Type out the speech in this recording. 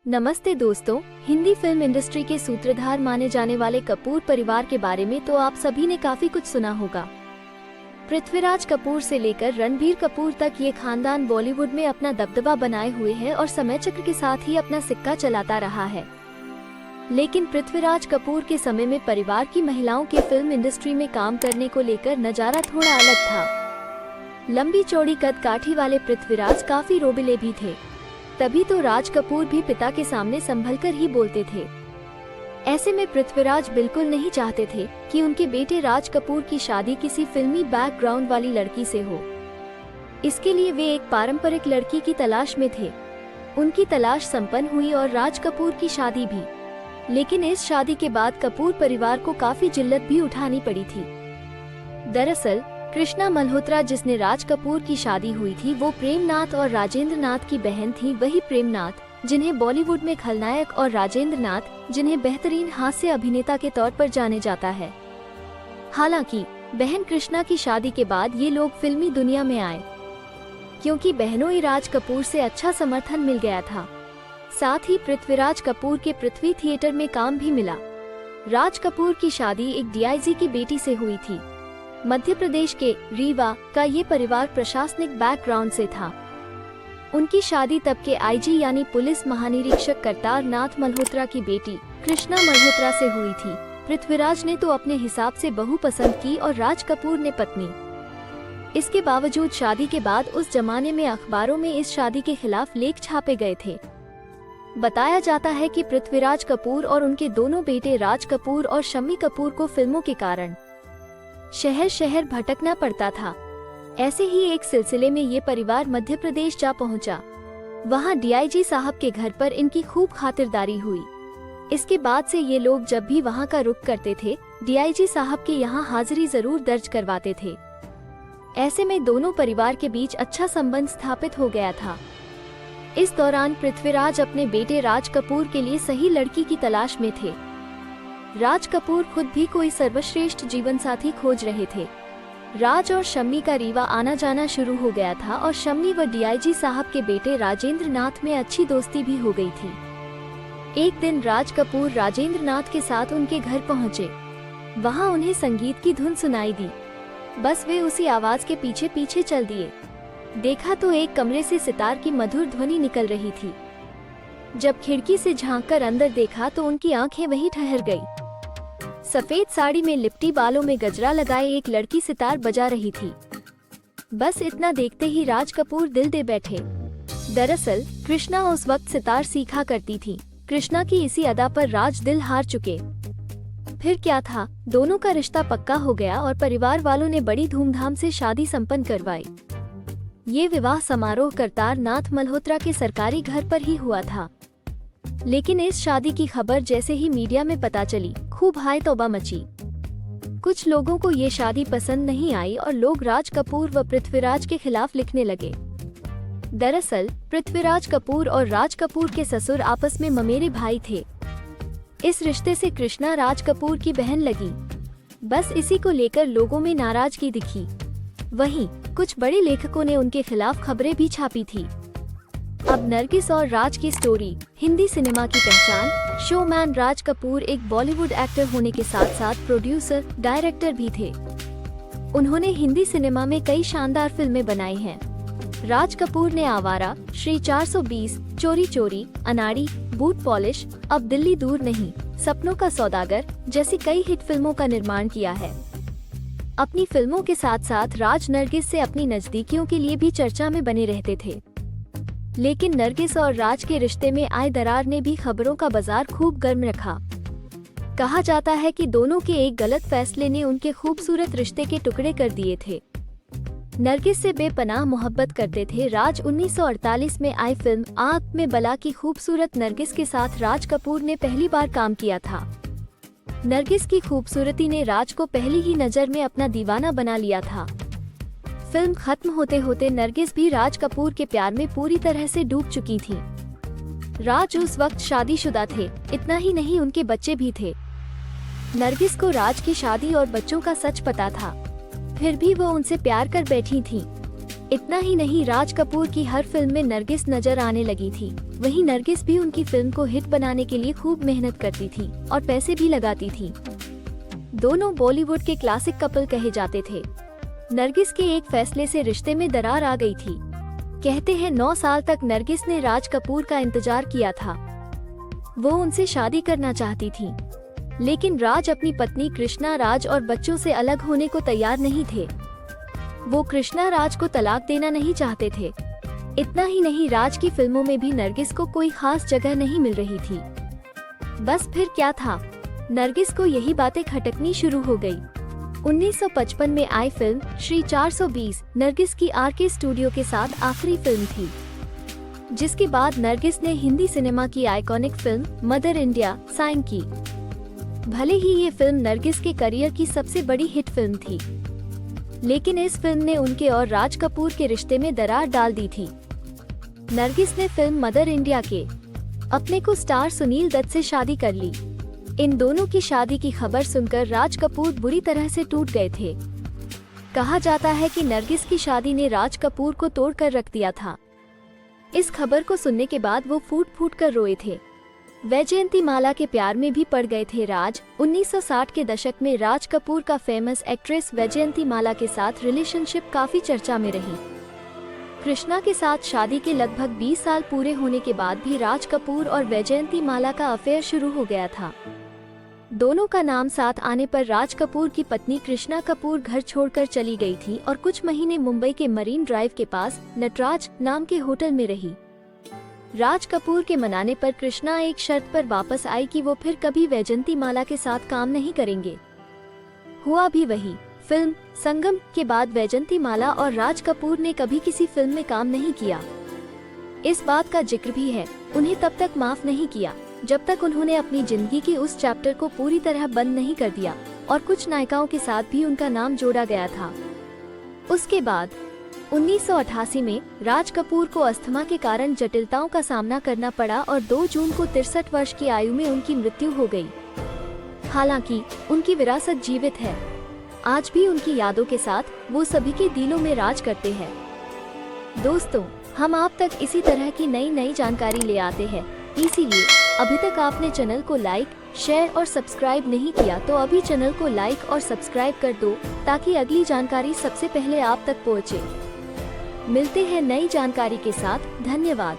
नमस्ते दोस्तों, Hindi film industry के सूत्रधार माने जाने वाले कपूर परिवार के बारे में तो आप सभी ने काफी कुछ सुना होगा। पृथ्वीराज कपूर से लेकर रणबीर कपूर तक ये खानदान बॉलीवुड में अपना दबदबा बनाए हुए है और समय चक्र के साथ ही अपना सिक्का चलाता रहा है। लेकिन पृथ्वीराज कपूर के समय में परिवार की महिलाओं के फिल्म इंडस्ट्री में काम करने को लेकर नजारा थोड़ा अलग था। लंबी चौड़ी कद काठी वाले पृथ्वीराज काफी रोबिले भी थे। तभी तो राज कपूर भी पिता के सामने संभलकर ही बोलते थे। ऐसे में पृथ्वीराज बिल्कुल नहीं चाहते थे कि उनके बेटे राज कपूर की शादी किसी फिल्मी बैकग्राउंड वाली लड़की से हो। इसके लिए वे एक पारंपरिक लड़की की तलाश में थे। उनकी तलाश संपन्न हुई और राज कपूर की शादी भी। लेकिन इस शादी के बाद कपूर परिवार को काफी जिल्लत भी उठानी पड़ी थी। दरअसल कृष्णा मल्होत्रा जिसने राज कपूर की शादी हुई थी वो प्रेमनाथ और राजेंद्र नाथ की बहन थी। वही प्रेमनाथ जिन्हें बॉलीवुड में खलनायक और राजेंद्र नाथ जिन्हें बेहतरीन हास्य अभिनेता के तौर पर जाने जाता है। हालांकि बहन कृष्णा की शादी के बाद ये लोग फिल्मी दुनिया में आए, क्योंकि बहनों ही राज कपूर से अच्छा समर्थन मिल गया था। साथ ही पृथ्वीराज कपूर के पृथ्वी थिएटर में काम भी मिला। राज कपूर की शादी एक डीआईजी की बेटी से हुई थी। मध्य प्रदेश के रीवा का ये परिवार प्रशासनिक बैकग्राउंड से था। उनकी शादी तब के आईजी यानी पुलिस महानिरीक्षक करतार नाथ मल्होत्रा की बेटी कृष्णा मल्होत्रा से हुई थी। पृथ्वीराज ने तो अपने हिसाब से बहू पसंद की और राज कपूर ने पत्नी। इसके बावजूद शादी के बाद उस जमाने में अखबारों में इस शादी के खिलाफ लेख छापे गए थे। बताया जाता है कि पृथ्वीराज कपूर और उनके दोनों बेटे राज कपूर और शम्मी कपूर को फिल्मों के कारण शहर शहर भटकना पड़ता था। ऐसे ही एक सिलसिले में ये परिवार मध्य प्रदेश जा पहुंचा। वहां डीआईजी साहब के घर पर इनकी खूब खातिरदारी हुई। इसके बाद से ये लोग जब भी वहां का रुख करते थे, डीआईजी साहब के यहाँ हाजिरी जरूर दर्ज करवाते थे। ऐसे में दोनों परिवार के बीच अच्छा संबंध स्थापित हो गया था। इस दौरान पृथ्वीराज अपने बेटे राज कपूर के लिए सही लड़की की तलाश में थे। राज कपूर खुद भी कोई सर्वश्रेष्ठ जीवन साथी खोज रहे थे। राज और शम्मी का रीवा आना जाना शुरू हो गया था और शम्मी व डीआईजी साहब के बेटे राजेंद्र नाथ में अच्छी दोस्ती भी हो गई थी। एक दिन राज कपूर राजेंद्र नाथ के साथ उनके घर पहुंचे। वहां उन्हें संगीत की धुन सुनाई दी। बस वे उसी आवाज के पीछे पीछे चल दिए। देखा तो एक कमरे से सितार की मधुर ध्वनि निकल रही थी। जब खिड़की से झांककर अंदर देखा तो उनकी आंखें वहीं ठहर गई। सफेद साड़ी में लिपटी, बालों में गजरा लगाए एक लड़की सितार बजा रही थी। बस इतना देखते ही राज कपूर दिल दे बैठे। दरअसल कृष्णा उस वक्त सितार सीखा करती थी। कृष्णा की इसी अदा पर राज दिल हार चुके। फिर क्या था, दोनों का रिश्ता पक्का हो गया और परिवार वालों ने बड़ी धूमधाम से शादी संपन्न करवाई। ये विवाह समारोह करतार नाथ मल्होत्रा के सरकारी घर पर ही हुआ था। लेकिन इस शादी की खबर जैसे ही मीडिया में पता चली, खूब हाय तौबा मची। कुछ लोगों को ये शादी पसंद नहीं आई और लोग राज कपूर व पृथ्वीराज के खिलाफ लिखने लगे। दरअसल पृथ्वीराज कपूर और राज कपूर के ससुर आपस में ममेरे भाई थे। इस रिश्ते से कृष्णा राज कपूर की बहन लगी। बस इसी को लेकर लोगों में नाराजगी दिखी। वहीं कुछ बड़े लेखकों ने उनके खिलाफ खबरें भी छापी थी। अब नरगिस और राज की स्टोरी। हिंदी सिनेमा की पहचान शोमैन राज कपूर एक बॉलीवुड एक्टर होने के साथ साथ प्रोड्यूसर, डायरेक्टर भी थे। उन्होंने हिंदी सिनेमा में कई शानदार फिल्में बनाई हैं। राज कपूर ने आवारा, श्री 420, चोरी चोरी, अनाड़ी, बूट पॉलिश, अब दिल्ली दूर नहीं, सपनों का सौदागर जैसी कई हिट फिल्मों का निर्माण किया है। अपनी फिल्मों के साथ साथ राज नरगिस से अपनी नजदीकियों के लिए भी चर्चा में बने रहते थे। लेकिन नरगिस और राज के रिश्ते में आए दरार ने भी खबरों का बाजार खूब गर्म रखा। कहा जाता है कि दोनों के एक गलत फैसले ने उनके खूबसूरत रिश्ते के टुकड़े कर दिए थे। नरगिस से बेपनाह मोहब्बत करते थे राज। 1948 में आई फिल्म आग में बला की खूबसूरत नरगिस के साथ राज कपूर ने पहली बार काम किया था। नरगिस की खूबसूरती ने राज को पहली ही नजर में अपना दीवाना बना लिया था। फिल्म खत्म होते होते नरगिस भी राज कपूर के प्यार में पूरी तरह से डूब चुकी थी। राज उस वक्त शादीशुदा थे। इतना ही नहीं, उनके बच्चे भी थे। नरगिस को राज की शादी और बच्चों का सच पता था, फिर भी वो उनसे प्यार कर बैठी थी। इतना ही नहीं, राज कपूर की हर फिल्म में नरगिस नजर आने लगी थी। वहीं नरगिस भी उनकी फिल्म को हिट बनाने के लिए खूब मेहनत करती थी और पैसे भी लगाती थी। दोनों बॉलीवुड के क्लासिक कपल कहे जाते थे। नरगिस के एक फैसले से रिश्ते में दरार आ गई थी। कहते हैं 9 साल तक नरगिस ने राज कपूर का इंतजार किया था। वो उनसे शादी करना चाहती थी, लेकिन राज अपनी पत्नी कृष्णा राज और बच्चों से अलग होने को तैयार नहीं थे। वो कृष्णा राज को तलाक देना नहीं चाहते थे। इतना ही नहीं, राज की फिल्मों में भी नरगिस को कोई खास जगह नहीं मिल रही थी। बस फिर क्या था, नरगिस को यही बातें खटकनी शुरू हो गई। 1955 में आई फिल्म श्री 420 नरगिस की आरके स्टूडियो के साथ आखिरी फिल्म थी, जिसके बाद नरगिस ने हिंदी सिनेमा की iconic film Mother India sign की। भले ही ये फिल्म नरगिस के करियर की सबसे बड़ी हिट फिल्म थी, लेकिन इस फिल्म ने उनके और राज कपूर के रिश्ते में दरार डाल दी थी। नरगिस ने फिल्म मदर इंडिया के अपने को स्टार सुनील दत्त से शादी कर ली। इन दोनों की शादी की खबर सुनकर राज कपूर बुरी तरह से टूट गए थे। कहा जाता है कि नरगिस की शादी ने राज कपूर को तोड़ कर रख दिया था। इस खबर को सुनने के बाद वो फूट फूट कर रोए थे। वैजयंती माला के प्यार में भी पड़ गए थे राज। 1960 के दशक में राज कपूर का फेमस एक्ट्रेस वैजयंती माला के साथ रिलेशनशिप काफी चर्चा में रही। कृष्णा के साथ शादी के लगभग 20 साल पूरे होने के बाद भी राज कपूर और वैजयंती माला का अफेयर शुरू हो गया था। दोनों का नाम साथ आने पर राज कपूर की पत्नी कृष्णा कपूर घर छोड़कर चली गई थी और कुछ महीने मुंबई के मरीन ड्राइव के पास नटराज नाम के होटल में रही। राज कपूर के मनाने पर कृष्णा एक शर्त पर वापस आई कि वो फिर कभी वैजयंती माला के साथ काम नहीं करेंगे। हुआ भी वही। फिल्म संगम के बाद वैजयंती माला और राज कपूर ने कभी किसी फिल्म में काम नहीं किया। इस बात का जिक्र भी है, उन्हें तब तक माफ नहीं किया जब तक उन्होंने अपनी जिंदगी की उस चैप्टर को पूरी तरह बंद नहीं कर दिया और कुछ नायिकाओं के साथ भी उनका नाम जोड़ा गया था। उसके बाद 1988 में राज कपूर को अस्थमा के कारण जटिलताओं का सामना करना पड़ा और 2 जून को 63 वर्ष की आयु में उनकी मृत्यु हो गई। हालांकि उनकी विरासत जीवित है। आज भी उनकी यादों के साथ वो सभी के दिलों में राज करते हैं। दोस्तों, हम आप तक इसी तरह की नई जानकारी ले आते हैं, इसीलिए अभी तक आपने चैनल को लाइक, शेयर और सब्सक्राइब नहीं किया तो अभी चैनल को लाइक और सब्सक्राइब कर दो ताकि अगली जानकारी सबसे पहले आप तक पहुंचे। मिलते हैं नई जानकारी के साथ। धन्यवाद।